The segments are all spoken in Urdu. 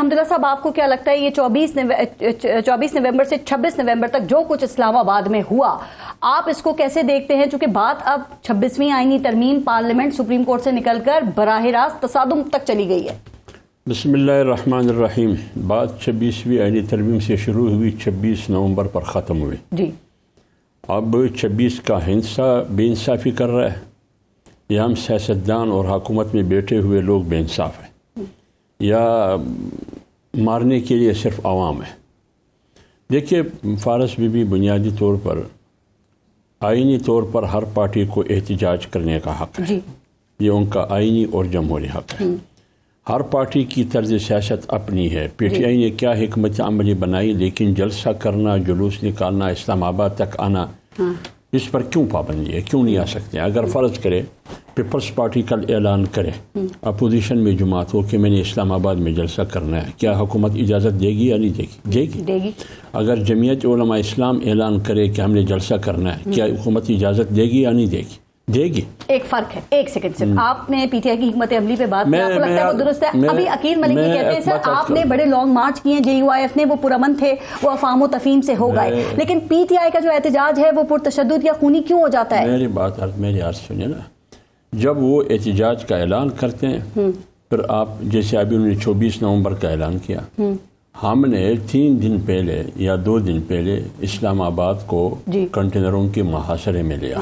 حمداللہ صاحب، آپ کو کیا لگتا ہے یہ 24 نومبر سے 26 نومبر تک جو کچھ اسلام آباد میں ہوا، آپ اس کو کیسے دیکھتے ہیں؟ چونکہ بات اب 26ویں آئینی ترمیم پارلیمنٹ سپریم کورٹ سے نکل کر براہ راست تصادم تک چلی گئی ہے۔ بسم اللہ الرحمن الرحیم۔ بات 26ویں آئینی ترمیم سے شروع ہوئی، 26 نومبر پر ختم ہوئی۔ جی، اب 26 کا ہندسہ بے انصافی کر رہا ہے، یا ہم سیاستدان اور حکومت میں بیٹھے ہوئے لوگ بے انصاف ہیں، یا مارنے کے لیے صرف عوام ہے؟ دیکھیے، فارس بی بی بنیادی طور پر آئینی طور پر ہر پارٹی کو احتجاج کرنے کا حق ہے، یہ ان کا آئینی اور جمہوری حق ہے۔ ہر پارٹی کی طرز سیاست اپنی ہے۔ پی ٹی آئی نے کیا حکمت عملی بنائی، لیکن جلسہ کرنا، جلوس نکالنا، اسلام آباد تک آنا، اس پر کیوں پابندی ہے؟ کیوں نہیں آ سکتے؟ اگر فرض کرے پیپلز پارٹی کل اعلان کرے اپوزیشن میں جماعت ہو کہ میں نے اسلام آباد میں جلسہ کرنا ہے، کیا حکومت اجازت دے گی یا نہیں دے گی؟ دے گی۔ اگر جمعیت علماء اسلام اعلان کرے کہ ہم نے جلسہ کرنا ہے، کیا حکومت اجازت دے گی یا نہیں دے گی؟ دے گی۔ ایک فرق ہے، ایک سیکنڈ صرف، آپ نے پی ٹی آئی کی حکمت عملی پہ بات کی، آپ کو لگتا ہے وہ درست ہے؟ ابھی عقیل ملک یہ کہتے ہیں سر آپ نے بڑے لانگ مارچ کیے ہیں، جے یو آئی ایف نے، وہ پرامن تھے، وہ افہام و تفہیم سے ہو گئے، لیکن پی ٹی آئی کا جو احتجاج ہے وہ پرتشدد یا خونی کیوں ہو جاتا ہے؟ میری عرض سنیں نا، جب وہ احتجاج کا اعلان کرتے ہیں، پھر آپ جیسے ابھی انہوں نے 24 نومبر کا اعلان کیا، ہم نے 3 دن پہلے یا 2 دن پہلے اسلام آباد کو کنٹینروں کے محاصرے میں لیا،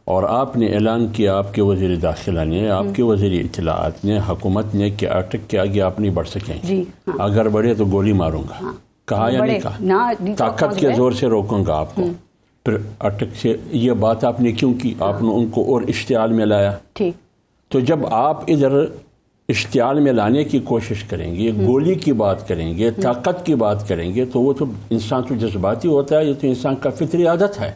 اور آپ نے اعلان کیا، آپ کے وزیر داخلہ نے، آپ کے وزیر اطلاعات نے، حکومت نے، کہ اٹک کے آگے آپ نہیں بڑھ سکیں، اگر بڑھے تو گولی ماروں گا، کہا یا نہیں کہا؟ طاقت کے زور سے روکوں گا آپ کو۔ پھر اٹک سے یہ بات آپ نے کیوں کی؟ آپ نے ان کو اور اشتعال میں لایا۔ تو جب آپ ادھر اشتعال میں لانے کی کوشش کریں گے، گولی کی بات کریں گے، طاقت کی بات کریں گے، تو وہ تو انسان تو جذباتی ہوتا ہے، یہ تو انسان کا فطری عادت ہے۔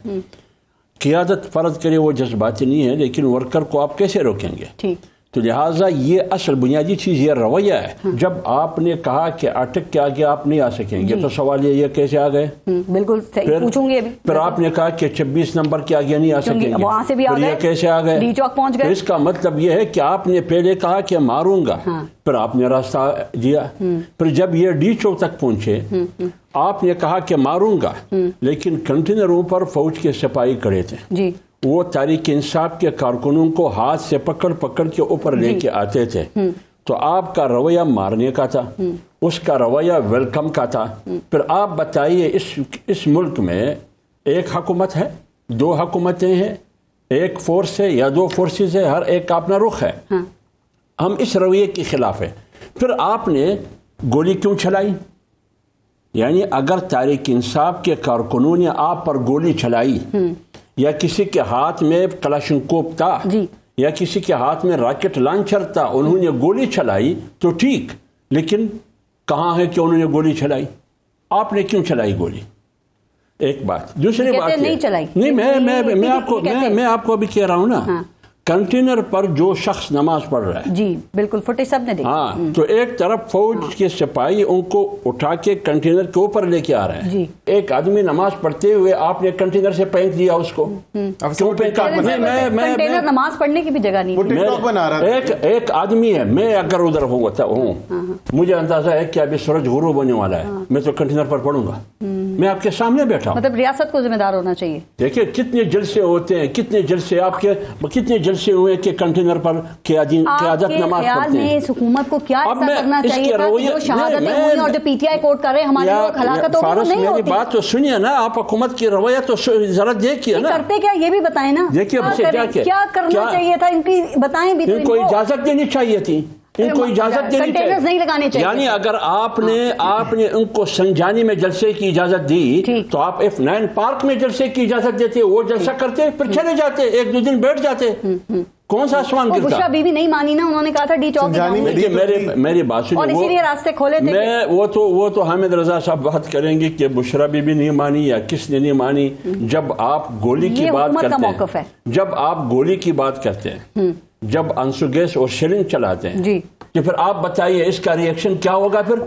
قیادت فرض کرے وہ جذباتی نہیں ہے، لیکن ورکر کو آپ کیسے روکیں گے؟ تو لہٰذا یہ اصل بنیادی چیز یہ رویہ ہے۔ جب آپ نے کہا کہ اٹک کے آگے آپ نہیں آ سکیں گے، تو سوال یہ کیسے آ گئے؟ بالکل پوچھوں گے۔ پھر آپ نے کہا کہ 26 نمبر کے آگے نہیں آ سکیں گے، پھر یہ کیسے آ گئے؟ ڈی چوک پہنچ گئے۔ اس کا مطلب یہ ہے کہ آپ نے پہلے کہا کہ ماروں گا، پھر آپ نے راستہ دیا، پھر جب یہ ڈی چوک تک پہنچے آپ نے کہا کہ ماروں گا، لیکن کنٹینروں پر فوج کے سپاہی کھڑے تھے، وہ تحریک انصاف کے کارکنوں کو ہاتھ سے پکڑ پکڑ کے اوپر لے کے آتے تھے۔ تو آپ کا رویہ مارنے کا تھا، اس کا رویہ ویلکم کا تھا۔ پھر آپ بتائیے، اس ملک میں ایک حکومت ہے، 2 حکومتیں ہیں، ایک فورس ہے یا 2 فورسز ہے، ہر ایک کا اپنا رخ ہے۔ ہم اس رویے کے خلاف ہیں۔ پھر آپ نے گولی کیوں چلائی؟ یعنی اگر تحریک انصاف کے کارکنوں نے آپ پر گولی چلائی، یا کسی کے ہاتھ میں کلاشنکوف تھا، یا کسی کے ہاتھ میں راکٹ لانچر تھا، انہوں نے گولی چلائی تو ٹھیک، لیکن کہاں ہے کہ انہوں نے گولی چلائی؟ آپ نے کیوں چلائی گولی؟ ایک بات۔ دوسری بات نہیں، میں آپ کو ابھی کہہ رہا ہوں نا، کنٹینر پر جو شخص نماز پڑھ رہا ہے، جی بالکل، فوٹیج سب نے دیکھی، تو ایک طرف فوج کے سپاہی ان کو اٹھا کے کنٹینر کے اوپر لے کے آ رہے ہیں، ایک آدمی نماز پڑھتے ہوئے آپ نے کنٹینر سے پھینک دیا اس کو، کیوں پھینکا؟ کنٹینر نماز پڑھنے کی بھی جگہ نہیں۔ ایک آدمی ہے، میں اگر ادھر ہوں، مجھے اندازہ ہے کہ ابھی سورج غروب ہونے والا ہے، میں تو کنٹینر پر پڑھوں گا، میں آپ کے سامنے بیٹھا ہوں۔ مطلب ریاست کو ذمہ دار ہونا چاہیے۔ دیکھیں کتنے جلسے ہوتے ہیں، کتنے جلسے ہوئے کہ کنٹینر پر قیادت نماز پڑھتے ہیں۔ اس حکومت کو کیا ایسا کرنا چاہیے تھا کہ جو شہادتیں ہوئی اور جو پی ٹی آئی کوٹ کر رہے ہیں ہمارے لوگ ہلاکت ہو گئی، نہیں ہوتی؟ میری بات تو سنیے نا، آپ حکومت کی رویہ تو ذرا دیکھیے نا، کرتے کیا یہ بھی بتائیں نا، کیا کرنا چاہیے تھا، ان کی بتائیں بھی۔ ان کو اجازت دینی چاہیے تھی، ان کو اجازت دینی چاہیے، یعنی اگر آپ نے ان کو سنجانی میں جلسے کی اجازت دی تو آپ F9 پارک میں جلسے کی اجازت دیتے، وہ جلسہ کرتے، پھر چلے جاتے، 1-2 دن بیٹھ جاتے، کون سا آسمان گرتا؟ بشرا بی بھی نہیں مانی نا، انہوں نے کہا تھا ڈی چوک میری بات سنیے، اور اسی لیے راستے کھولے تھے۔ وہ تو حامد رضا صاحب بات کریں گے کہ بشرا بی بھی نہیں مانی یا کس نے نہیں مانی۔ جب آپ گولی کی بات کرتے ہیں، جب آپ گولی کی بات کرتے ہیں، جب آنسو گیس اور شیلنگ چلاتے ہیں، تو پھر آپ بتائیے اس کا ری ایکشن کیا ہوگا پھر؟